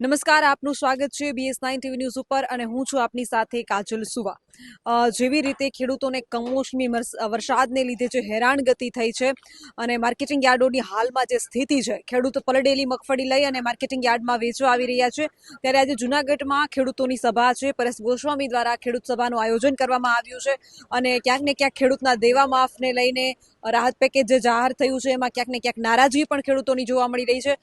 નમસ્કાર, આપનું સ્વાગત છે BS9 ટીવી ન્યૂઝ ઉપર અને હું છું આપની સાથે કાજલ સુવા। જેવી રીતે ખેડૂતોને કમોસમી વરસાદને લીધે જે હેરાનગતિ થઈ છે અને માર્કેટિંગ યાર્ડોની હાલમાં જે સ્થિતિ છે, ખેડૂતો પલળેલી મગફળી લઈ અને માર્કેટિંગ યાર્ડમાં વેચવા આવી રહ્યા છે। ત્યારે આજે જૂનાગઢમાં ખેડૂતોની સભા છે। પરેશ ગોસ્વામી દ્વારા ખેડૂત સભાનું આયોજન કરવામાં આવ્યું છે અને ક્યાંક ને ક્યાંક ખેડૂતના દેવા માફને લઈને રાહત પેકેજ જે જાહેર થયું છે એમાં ક્યાંક ને ક્યાંક નારાજગી પણ ખેડૂતોની જોવા મળી રહી છે।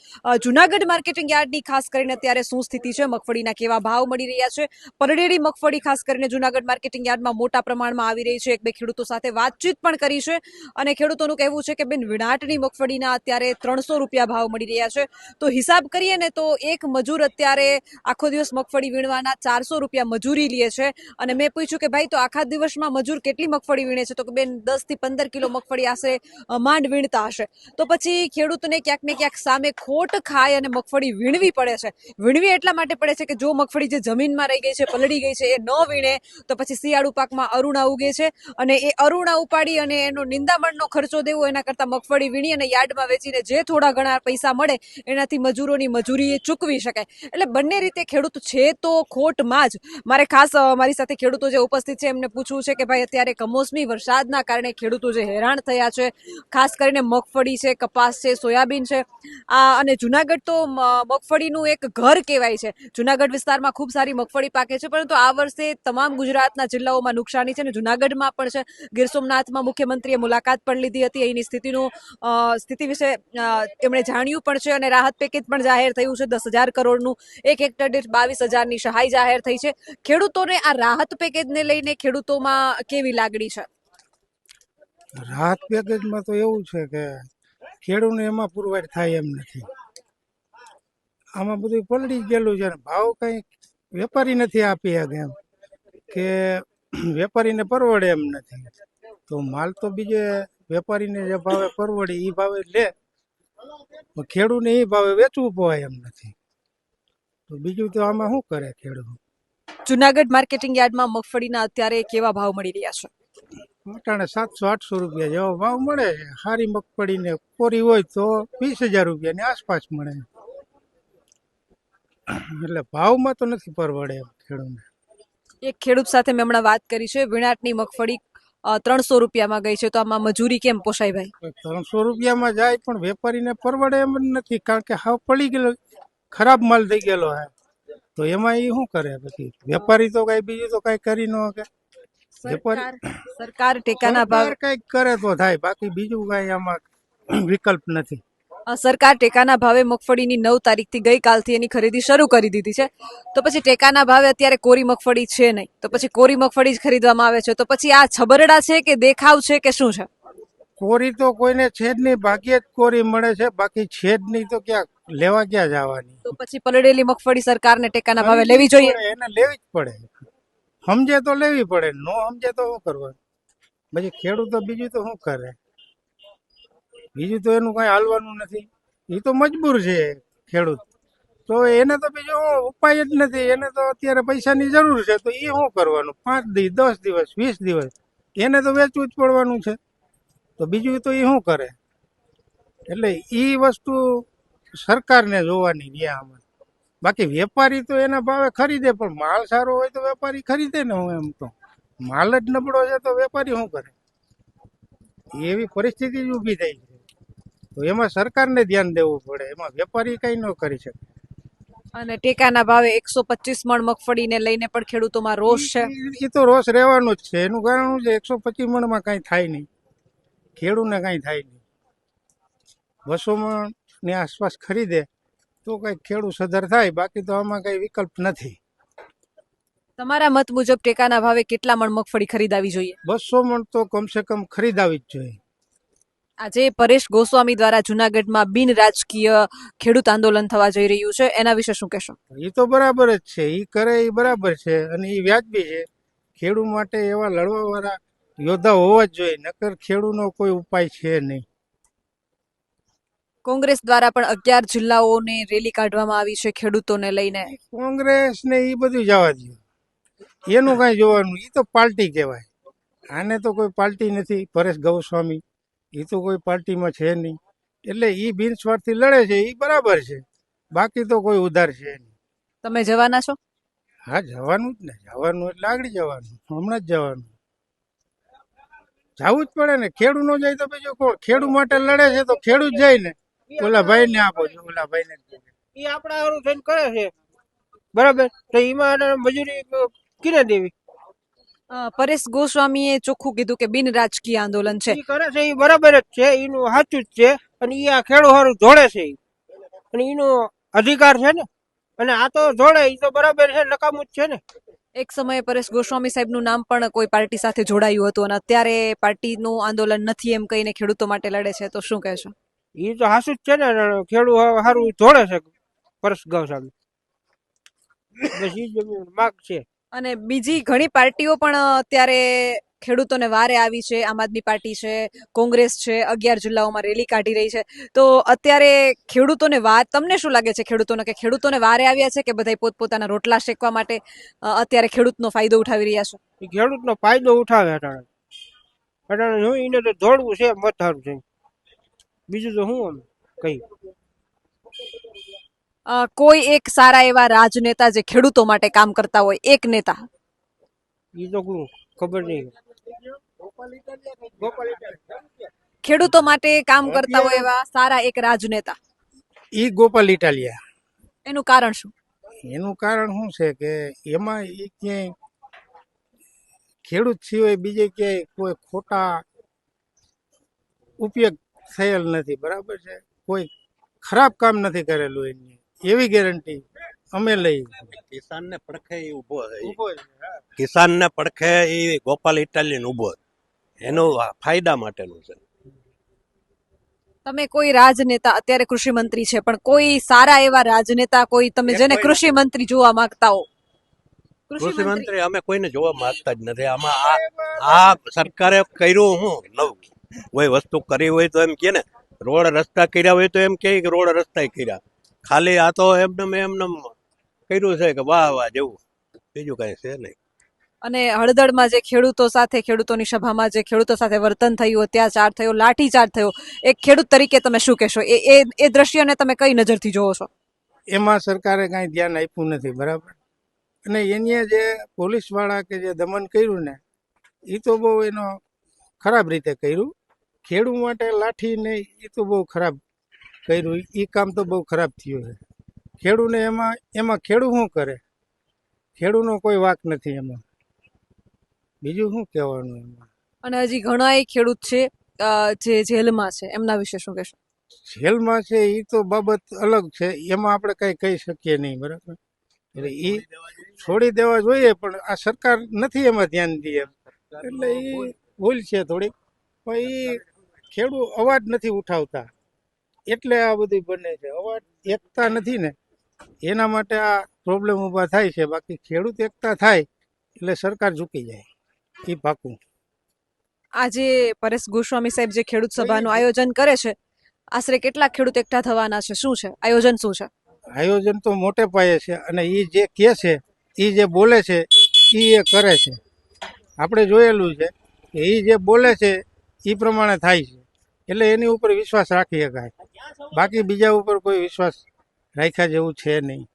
જૂનાગઢ માર્કેટિંગ યાર્ડની ખાસ કરીને અત્યારે શું સ્થિતિ છે, મગફળીના કેવા ભાવ મળી રહ્યા છે, પરડેડી મગફળી ખાસ કરીને જૂનાગઢ માર્કેટિંગ યાર્ડમાં મોટા પ્રમાણમાં આવી રહી છે। એક બે ખેડૂતો સાથે વાતચીત પણ કરી છે અને ખેડૂતોનું કહેવું છે કે બેન, વિણાટની મગફળીના અત્યારે 300 રૂપિયા ભાવ મળી રહ્યા છે। તો હિસાબ કરીએ ને તો એક મજૂર અત્યારે આખો દિવસ મગફળી વીણવાના 400 રૂપિયા મજૂરી લે છે અને મેં પૂછ્યું કે ભાઈ, તો આખા દિવસમાં મજૂર કેટલી મગફળી વીણે છે? તો કે બેન, 10 થી 15 કિલો મગફળી આશરે માંડ વીણતા હશે। તો પછી ખેડૂતને ક્યાંક ને ક્યાંક સામે ખોટ ખાય અને મગફળી વીણવી પડે છે। વીણવી એટલા માટે પડે છે કે જો મગફળી જે જમીનમાં રહી ગઈ છે, પલળી ગઈ છે, એ ન વીણે તો પછી શિયાળુ પાકમાં અરુણા ઉગે છે અને એ અરુણા ઉપાડી અને એનો નિંદામણનો ખર્ચો દેવો એના કરતાં મગફળી વીણી અને યાર્ડમાં વેચીને જે થોડા ઘણા પૈસા મળે એનાથી મજૂરોની મજૂરી એ ચૂકવી શકાય। એટલે બંને રીતે ખેડૂત છે તો ખોટમાં જ। મારે ખાસ મારી સાથે ખેડૂતો જે ઉપસ્થિત છે એમને પૂછવું છે કે ભાઈ, અત્યારે કમોસમી વરસાદના કારણે ખેડૂતો જે હેરાન થયા છે, ખાસ કરીને મગફળી છે, કપાસ છે, સોયાબીન છે, અને જુનાગઢ તો મગફળીનું એક ઘર કહેવાય છે। જુનાગઢ વિસ્તારમાં ખૂબ સારી મગફળી પાકે છે, પરંતુ આ વર્ષે તમામ ગુજરાતના જિલ્લાઓમાં નુકસાની છે અને જુનાગઢમાં પણ છે। ગીર સોમનાથમાં મુખ્યમંત્રીએ મુલાકાત પણ લીધી હતી, અહીંની સ્થિતિ વિશે એમણે જાણ્યું પણ છે અને રાહત પેકેજ પણ જાહેર થયું છે। 10,000 કરોડનું, એક હેક્ટર દીઠ 22,000ની સહાય જાહેર થઈ છે। ખેડૂતોને આ રાહત પેકેજને લઈને ખેડૂતોમાં કેવી લાગણી છે? રાહત પેકેજમાં તો એવું છે કે ખેડૂતને એમાં પુરવાર થાય એમ નથી। આમાં બધું પલળી ગયેલું છે ને ભાવ કઈ વેપારી નથી આપી શકે એમ, કે વેપારીને પરવડે એમ નથી। તો માલ તો બીજે વેપારીને જે ભાવે પરવડે એ ભાવે લે, ખેડૂતને એ ભાવે વેચવું પોવાય એમ નથી। તો બીજું તો આમાં શું કરે ખેડૂત? જુનાગઢ માર્કેટિંગ યાર્ડમાં મગફળીના અત્યારે કેવા ભાવ મળી રહ્યા છે? અટાણે 700-800 રૂપિયા જેવો ભાવ મળે છે। સારી મગફળીને કોરી હોય તો 20,000 રૂપિયાની આસપાસ મળે। એટલે ભાવમાં તો નથી પરવડે એમ ખેડૂતને। એક ખેડૂત સાથે મેં હમણાં વાત કરી છે, વિણાટની મગફળી 300 રૂપિયામાં ગઈ છે, તો આમાં મજૂરી કેમ પોસાય ભાઈ? 300 રૂપિયામાં જાય પણ વેપારીને પરવડે એમ જ નથી, કારણ કે હાવ પડી ગયેલો, ખરાબ માલ થઈ ગયેલો હે। તો એમાં એ શું કરે? પછી વેપારી તો કઈ બીજું તો કઈ કરી ન શકે। સરકાર ટેકાના ભાવ કઈક કરે તો થાય, બાકી બીજું કઈ આમાં વિકલ્પ નથી। સરકાર ટેકાના ભાવે મગફળીની 9 તારીખથી ગઈકાલથી એની ખરીદી શરૂ કરી દીધી છે। તો પછી ટેકાના ભાવે અત્યારે કોરી મગફળી છે નહીં, તો પછી કોરી મગફળી જ ખરીદવામાં આવે છે। તો પછી આ છબરડા છે કે દેખાવ છે કે શું છે? કોરી તો કોઈને છે જ નહીં, ભાગ્યે જ કોરી મળે છે, બાકી છે જ નહીં તો ક્યાં લેવા ક્યાં જવાની? તો પછી પલળેલી મગફળી સરકારને ટેકાના ભાવે લેવી જોઈએ? એને લેવી જ પડે, સમજે તો લેવી પડે, નો સમજે તો શું કરવાનું? પછી ખેડૂતો બીજું તો શું કરે? બીજું તો એનું કઈ હાલવાનું નથી, એ તો મજબૂર છે ખેડૂત। તો એને તો બીજો ઉપાય જ નથી, એને તો અત્યારે પૈસાની જરૂર છે, તો એ શું કરવાનું? 5 દિવસ, 10 દિવસ, 20 દિવસ એને તો વેચવું જ પડવાનું છે। તો બીજું તો એ શું કરે? એટલે એ વસ્તુ સરકારને જોવાની રહ્યા। બાકી વેપારી તો એના ભાવે ખરીદે, પણ માલ સારો હોય તો વેપારી ખરીદે ને। હું એમ તો માલ જ નબળો છે તો વેપારી શું કરે? એવી પરિસ્થિતિ જ ઊભી થઈ છે। તો એમાં સરકારને ધ્યાન દેવું પડે, એમાં વેપારી કઈ ન કરી શકે। અને ટેકાના ભાવે 125 મણ મગફળીને લઈને પણ ખેડૂતોમાં રોષ છે। એ તો રોષ રહેવાનો જ છે। એનું કારણ શું છે? 125 મણમાં કઈ થાય નહીં, ખેડૂતને કઈ થાય નહીં। 200 મણ ની આસપાસ ખરીદે તો કઈ ખેડૂત સધર થાય, બાકી તો આમાં કઈ વિકલ્પ નથી। તમારા મત મુજબ ટેકાના ભાવે કેટલા મણ મગફળી ખરીદાવી જોઈએ? 200 મણ તો કમસે કમ ખરીદાવી જ જોઈએ। આજે પરેશ ગોસ્વામી દ્વારા જુનાગઢમાં બિન રાજકીય ખેડૂત આંદોલન થવા જઈ રહ્યું છે, એના વિશે શું કહેશો? એ તો બરાબર જ છે, એ કરે એ બરાબર છે અને એ વ્યાજબી છે। ખેડૂત માટે એવા લડવા વાળા યોદ્ધા હોવા જ જોઈએ, નકર ખેડૂતનો કોઈ ઉપાય છે નહીં। કોંગ્રેસ દ્વારા પણ 11 જિલ્લાઓને રેલી કાઢવામાં આવી છે ખેડૂતોને લઈને। કોંગ્રેસ ને એ બધું જવા દો, એનું કઈ જોવાનું, એ તો પાર્ટી કહેવાય। આને તો કોઈ પાર્ટી નથી, પરેશ ગોસ્વામી એ તો કોઈ પાર્ટીમાં છે નહીં, એટલે એ બિનસ્વાર્થી લડે છે, એ બરાબર છે। બાકી તો કોઈ ઉધાર છે નહીં। તમે જવાના છો? હા, જવાનું જ ને, જવાનું એટલે આગળ જવાનું, હમણાં જ જવાનું. જવું જ પડે ને, ખેડૂ નો જાય તો બીજું કોણ? ખેડૂ માટે લડે છે તો ખેડૂત જાય ને. ઓલા ભાઈ ને આપો છો, ઓલા ભાઈ ને. એ આપણા હારું થઈને કરે છે, બરાબર? તો એમાં મજૂરી કિને દેવી? પરેશ ગોસ્વામીએ ચોખ્ખું કીધું કે બિન રાજકીય આંદોલન છે. એ કરે છે એ બરાબર જ છે, એનું સાચું જ છે. અને એ આ ખેડૂ હારું જોડે છે ઈ. અને એનો અધિકાર છે ને. અને આ તો જોડે, એ તો બરાબર છે, નકામું જ છે ને. એક સમયે પરેશ ગોસ્વામી સાહેબનું નામ પણ કોઈ પાર્ટી સાથે જોડાયું હતું અને અત્યારે પાર્ટીનું આંદોલન નથી એમ કહીને ખેડૂતો માટે લડે છે, તો શું કહેશો? એ તો સાચું જ છે ને, ખેડૂ હારું જોડે છે પરેશ ગોસ્વામી. બસ એ જ માગ છે. અને બીજી ઘણી પાર્ટીઓ પણ અત્યારે ખેડૂતોને વારે આવી છે. આમ આદમી પાર્ટી છે, કોંગ્રેસ છે, 11 જિલ્લાઓમાં રેલી કાઢી રહી છે. તો અત્યારે ખેડૂતોને તમને શું લાગે છે ખેડૂતોને, કે ખેડૂતોને વારે આવ્યા છે કે બધા પોતપોતાના રોટલા શેકવા માટે અત્યારે ખેડૂતનો ફાયદો ઉઠાવી રહ્યા છે? એ ખેડૂતનો ફાયદો ઉઠાવે અટાણે. અટાણે શું એને તો દોડવું છે, મત હારું છે. બીજું તો શું આમ કઈ. કોઈ એક સારા એવા રાજનેતા જે ખેડૂતો માટે કામ કરતા હોય, એક નેતા. એ તો ખબર નહીં. ખેડૂતો માટે કામ કરતા હોય એવા સારા એક રાજનેતા, ઈ ગોપાલ ઇટાલિયા. એનું કારણ શું? એનું કારણ શું છે કે એમાં એ ક્યાંય ખેડૂત સિવાય બીજે ક્યાંય કોઈ ખોટા ઉપયોગ થયેલ નથી, બરાબર છે? કોઈ ખરાબ કામ નથી કરેલું એની, એવી ગેરંટી અમે લઈ. કિસાનને પડખે ઈ ઉભો છે. ઉભો છે, હા. કિસાનને પડખે એ ગોપાલ ઇટાલિયન ઉભો છે. એનું ફાયદા માટેનું છે. તમે કોઈ રાજનેતા, અત્યારે કૃષિ મંત્રી છે, પણ કોઈ સારા એવા રાજનેતા, કોઈ તમે જેને કૃષિ મંત્રી જોવા માંગતા હો? કૃષિ મંત્રી અમે કોઈને જોવા માંગતા જ નથી. આમાં આ સરકારે કર્યું હું નવું કોઈ વસ્તુ કરી હોય તો એમ કે ને, રોડ રસ્તા કર્યા હોય તો એમ કે રોડ રસ્તા કર્યા. ખાલી આ તો એમને કર્યું છે કે વાહ વાહ જેવું, બીજું કઈ છે નહીં. અને હળદળમાં જે ખેડૂતો સાથે, ખેડૂતોની સભામાં જે ખેડૂતો સાથે વર્તન થયું, અત્યાચાર થયો, લાઠીચાર્જ થયો, એક ખેડૂત તરીકે તમે શું કહેશો? એ દ્રશ્યને તમે કઈ નજરથી જોવો છો? એમાં સરકારે કાંઈ ધ્યાન આપ્યું નથી, બરાબર? અને એની જે પોલીસ વાળા કે જે દમન કર્યું ને, એ તો બહુ એનો ખરાબ રીતે કર્યું. ખેડૂત માટે લાઠી ને એ તો બહુ ખરાબ કર્યું. એ કામ તો બહુ ખરાબ થયું છે. ખેડૂને એમાં ખેડૂત શું કરે? ખેડૂતનો કોઈ વાંક નથી એમાં. બીજું શું કહેવાનું એમાં? અને હજી ઘણા ખેડૂત છે જે જેલમાં છે, એમના વિશે શું કહેશો? જેલમાં છે એ તો બાબત અલગ છે, એમાં આપણે કઈ કહી શકીએ નહીં, બરાબર? એટલે એ છોડી દેવા જોઈએ, પણ આ સરકાર નથી એમાં ધ્યાન દે એમ. એટલે એ ભૂલ છે થોડીક. પણ એ ખેડૂત અવાજ નથી ઉઠાવતા, એટલે આ બધું બને છે. અવાજ એકતા નથી ને, એના માટે આ પ્રોબ્લેમ ઊભા થાય છે. બાકી ખેડૂત એકતા થાય એટલે સરકાર ઝૂકી જાય, એ પાકું. આજે પરેશ ગોસ્વામી સાહેબ જે ખેડૂત સભાનું આયોજન કરે છે, આશરે કેટલા ખેડૂત એકઠા થવાના છે? શું છે આયોજન, શું છે? આયોજન તો મોટે પાયે છે, અને એ જે કહે છે, એ જે બોલે છે, એ કરે છે. આપણે જોયેલું છે કે એ જે બોલે છે એ પ્રમાણે થાય છે. એટલે એની ઉપર વિશ્વાસ રાખી શકાય. બાકી બીજા ઉપર કોઈ વિશ્વાસ રાખ્યા જેવું છે નહીં.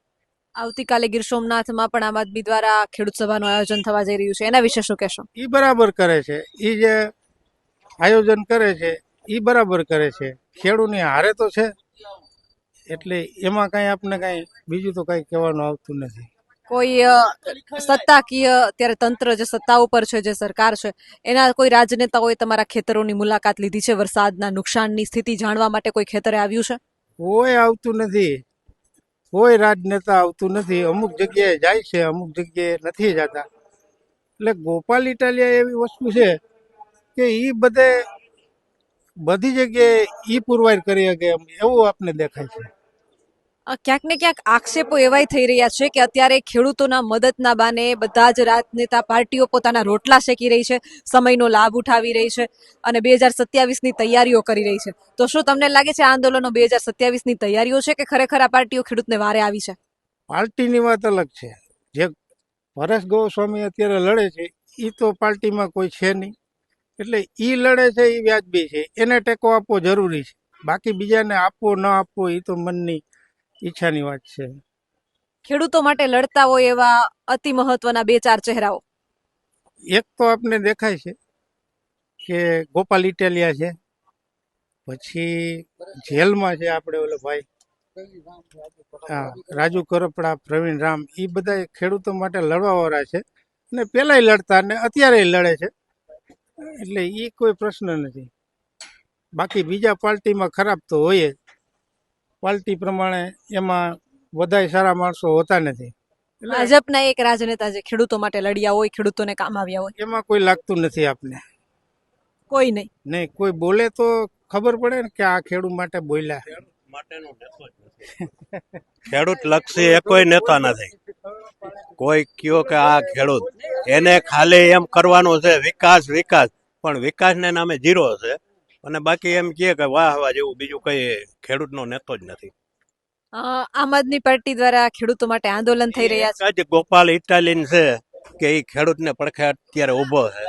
આવતીકાલે ગીર સોમનાથમાં પણ આમ આદમી દ્વારા ખેડૂત સભાનું આયોજન થવા જઈ રહ્યું છે, એના વિશે શું કહેશો? એ બરાબર કરે છે. એ જે આયોજન કરે છે એ બરાબર કરે છે. ખેડૂતની હારે તો છે, એટલે એમાં કઈ આપણે કઈ બીજું તો કઈ કહેવાનું આવતું નથી. કોઈ સત્તાકીય અત્યારે તંત્ર જે સત્તા ઉપર છે, જે સરકાર છે, એના કોઈ રાજનેતાઓએ તમારા ખેતરોની મુલાકાત લીધી છે? વરસાદના નુકસાનની સ્થિતિ જાણવા માટે કોઈ ખેતરે આવ્યું છે? કોઈ આવતું નથી, કોઈ રાજનેતા આવતું નથી. અમુક જગ્યાએ જાય છે, અમુક જગ્યાએ નથી જતા. એટલે ગોપાલ ઇટાલિયા એવી વસ્તુ છે કે એ બધી જગ્યાએ ઈ પુરવાર કરી શકે એવું આપને દેખાય છે. ક્યાંક ને ક્યાંક આક્ષેપો એવાય થઈ રહ્યા છે કે અત્યારે ખેડૂતોના મદદના બાને બધા જ રાજનેતા પાર્ટીઓ પોતાના રોટલા શેકી રહી છે, સમયનો લાભ ઉઠાવી રહી છે અને 2027ની તૈયારીઓ કરી રહી છે. તો શું તમને લાગે છે આ આંદોલનો 2027ની તૈયારીઓ છે કે ખરેખર આ પાર્ટીઓ ખેડૂતને વારે આવી છે? પાર્ટીની વાત અલગ છે. જે પરેશ ગોસ્વામી અત્યારે લડે છે એ તો પાર્ટીમાં કોઈ છે નહીં, એટલે એ લડે છે એ વ્યાજબી છે, એને ટેકો આપવો જરૂરી છે. બાકી બીજાને આપવો ન આપવો એ તો મનની ઈચ્છાની વાત છે. ખેડૂતો માટે લડતા હોય એવા અતિ મહત્વના 2-4 ચહેરાઓ. એક તો આપને દેખાય છે કે ગોપાલ ઇટાલિયા છે, પછી જેલમાં છે આપણે ઓલો ભાઈ, હા, રાજુ કરપડા, પ્રવીણ રામ, એ બધા ખેડૂતો માટે લડવાવાળા છે અને પેલાય લડતા અને અત્યારે લડે છે, એટલે એ કોઈ પ્રશ્ન નથી. બાકી બીજા પાર્ટીમાં ખરાબ તો હોય જ, પાર્ટી પ્રમાણે એમાં બધાય સારા માણસો હોતા નથી, એટલે ભાજપના એક રાજનેતા જે ખેડૂતો માટે લડ્યા હોય, ખેડૂતોને કામ આવ્યા હોય, એમાં કોઈ લાગતું નથી આપને. કોઈ નહીં. નહીં, કોઈ બોલે તો ખબર પડે ને કે આ ખેડૂત માટે બોલ્યા. ખેડૂત લક્ષી એ કોઈ નેતા નથી. કોઈ કયો કે આ ખેડૂત, એને ખાલી એમ કરવાનું છે વિકાસ વિકાસ, પણ વિકાસને નામે જીરો છે, અને બાકી એમ કહે કે વાહ વાહ જેવું બીજું કઈ ખેડૂતનો નેતો જ નથી. આમ આદમી પાર્ટી દ્વારા ખેડૂતો માટે આંદોલન થઈ રહ્યા છે. એક જ ગોપાલ ઇટાલિયન છે કે એ ખેડૂતને પડખે અત્યારે ઉભો છે,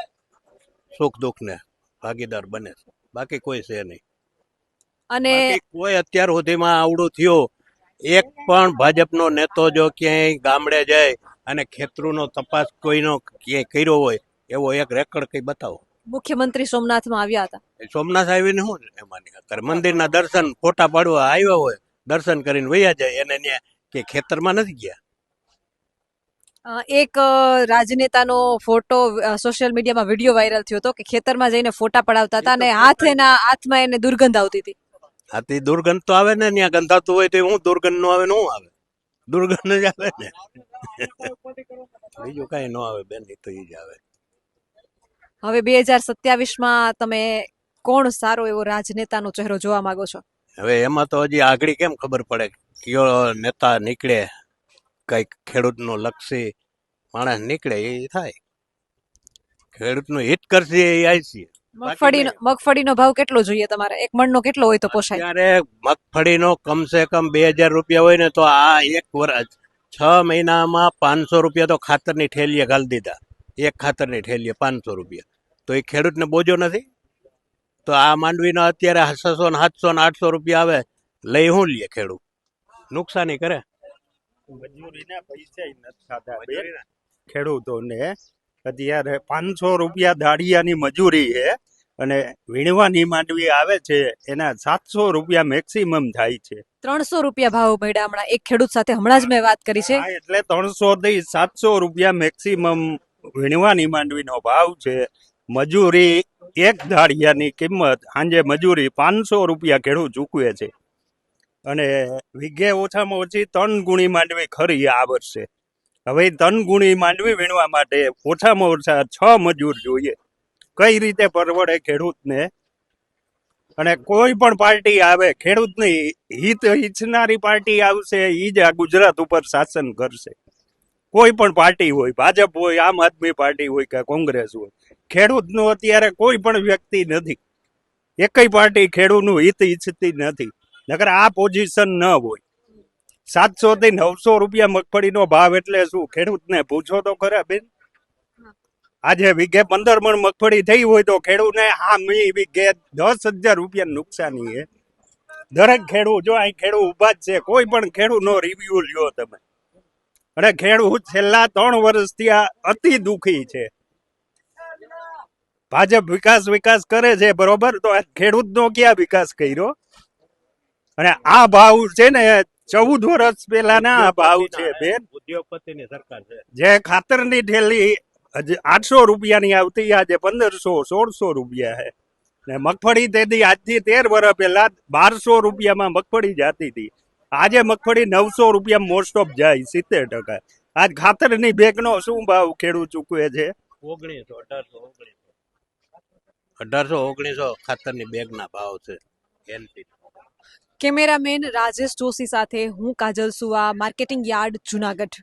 સુખ દુઃખ ને ભાગીદાર બને છે, બાકી કોઈ છે નહીં. અને બાકી કોઈ અત્યાર સુધીમાં આવડું થયું, એક પણ ભાજપનો નેતો જો ક્યાંય ગામડે જાય અને ખેતરોનો તપાસ કોઈનો ક્યાંય કર્યો હોય એવો એક રેકર્ડ કઈ બતાવો. મુખ્યમંત્રી સોમનાથમાં આવ્યા હતા. સોમનાથ આવીને શું એમાં કરે? મંદિરના દર્શન ફોટા પાડવા આવ્યા હોય, દર્શન કરીને વયા જાય, એને ત્યાં કે ખેતરમાં નથી ગયા. એક રાજનેતાનો ફોટો સોશિયલ મીડિયામાં વિડીયો વાયરલ થયો હતો કે ખેતરમાં જઈને ફોટા પડાવતા હતા અને હાથમાં એને દુર્ગંધ આવતી હતી. આથી દુર્ગંધ તો આવે ને, ત્યાં ગંધાતું હોય તો હું દુર્ગંધ નો આવે ને શું આવે? દુર્ગંધ જ આવે ને, બીજું કઈ ન આવે બેન, એ તો એ જ આવે. હવે 2027માં તમે કોણ સારો એવો રાજનેતાનો ચહેરો જોવા માંગો છો? હવે એમાં તો હજી આગળ કેમ ખબર પડે કયો નેતા નીકળે, કઈક ખેડૂતનો લક્ષી માણસ નીકળે એ થાય. ખેડૂતનું હિત કરશે એ આવી. મગફળીનો ભાવ કેટલો જોઈએ તમારે? એક મણનો કેટલો હોય તો પોસાય? ત્યારે મગફળીનો કમસે કમ 2000 રૂપિયા હોય ને તો આ એક વર્ષ 6 મહિનામાં 500 રૂપિયા તો ખાતરની ઠેલીએ ઘાલી દીધા. એક ખાતરની ઠેલીએ 500 રૂપિયા, તો એ ખેડૂતને બોજો નથી? તો આ માંડવીનો અત્યારે 600 ને 700 ને 800 રૂપિયા આવે, લઈ શું લે ખેડૂત? નુકસાની કરે. મજૂરીના પૈસા નથી ખાતા બેન ખેડૂતોને. અત્યારે 500 રૂપિયા દાળિયાની મજૂરી છે અને વીણવાની માંડવી આવે છે એના 700 રૂપિયા મેક્સિમમ થાય છે. 300 રૂપિયા ભાવ મળ્યા હમણાં એક ખેડૂત સાથે, હમણાં જ મેં વાત કરી છે. હા, એટલે 300 થી 700 રૂપિયા મેક્સિમમ વીણવાની માંડવીનો ભાવ છે. મજૂરી એક દાળિયાની કિંમત સાંજે મજૂરી 500 રૂપિયા ખેડૂત ચૂકવે છે અને વીઘે ઓછામાં ઓછી 3 ગુણી માંડવી ખરી આ વર્ષે. હવે 3 ગુણી માંડવી વીણવા માટે ઓછામાં ઓછા 6 મજૂર જોઈએ. કઈ રીતે પરવડે ખેડૂતને? અને કોઈ પણ પાર્ટી આવે, ખેડૂતની હિત ઈચ્છનારી પાર્ટી આવશે એ જ આ ગુજરાત ઉપર શાસન કરશે. કોઈ પણ પાર્ટી હોય, ભાજપ હોય, આમ આદમી પાર્ટી હોય કે કોંગ્રેસ હોય, ખેડૂતનું અત્યારે કોઈ પણ વ્યક્તિ નથી. એકય પાર્ટી ખેડૂતનું હિત ઈચ્છતી નથી, નકર આ પોઝિશન ન હોય. 700 થી 900 રૂપિયા મગફળીનો ભાવ એટલે શું? ખેડૂતને પૂછો તો ખરા બેન. આજે વીઘે 15 મણ મગફળી થઈ હોય તો ખેડૂતને વીઘે 10,000 રૂપિયા નુકસાની છે. દરેક ખેડૂત, જો અહીં ખેડૂત ઉભા જ છે, કોઈ પણ ખેડૂતનો રિવ્યુ લ્યો તમે. અને ખેડૂત છેલ્લા 3 વર્ષથી આ અતિ દુખી છે. ભાજપ વિકાસ કરે છે બરોબર, તો ખેડૂતનો ક્યાં વિકાસ કર્યો? અને આ ભાવ છે ને 14 વર્ષ પહેલાના આ ભાવ છે બેન. ઉદ્યોગપતિની સરકાર છે. જે ખાતરની થેલી 800 રૂપિયાની આવતી, આજે 1500-1600 રૂપિયા છે. ને મગફળી તેથી આજથી 13 વર્ષ પહેલા 1200 રૂપિયામાં મગફળી જતી હતી. આજે મગફળી 900 રૂપિયા મોસ્ટ ઓફ જાય, 70%. આજ ખાતરની બેગનો શું ભાવ ખેડૂત ચૂકવે છે? 1800-1900 ખાતરની બેગના ભાવ છે. કેમેરામેન રાજેશ જોશી સાથે હું કાજલ સુવા, માર્કેટિંગ યાર્ડ, જુનાગઢ.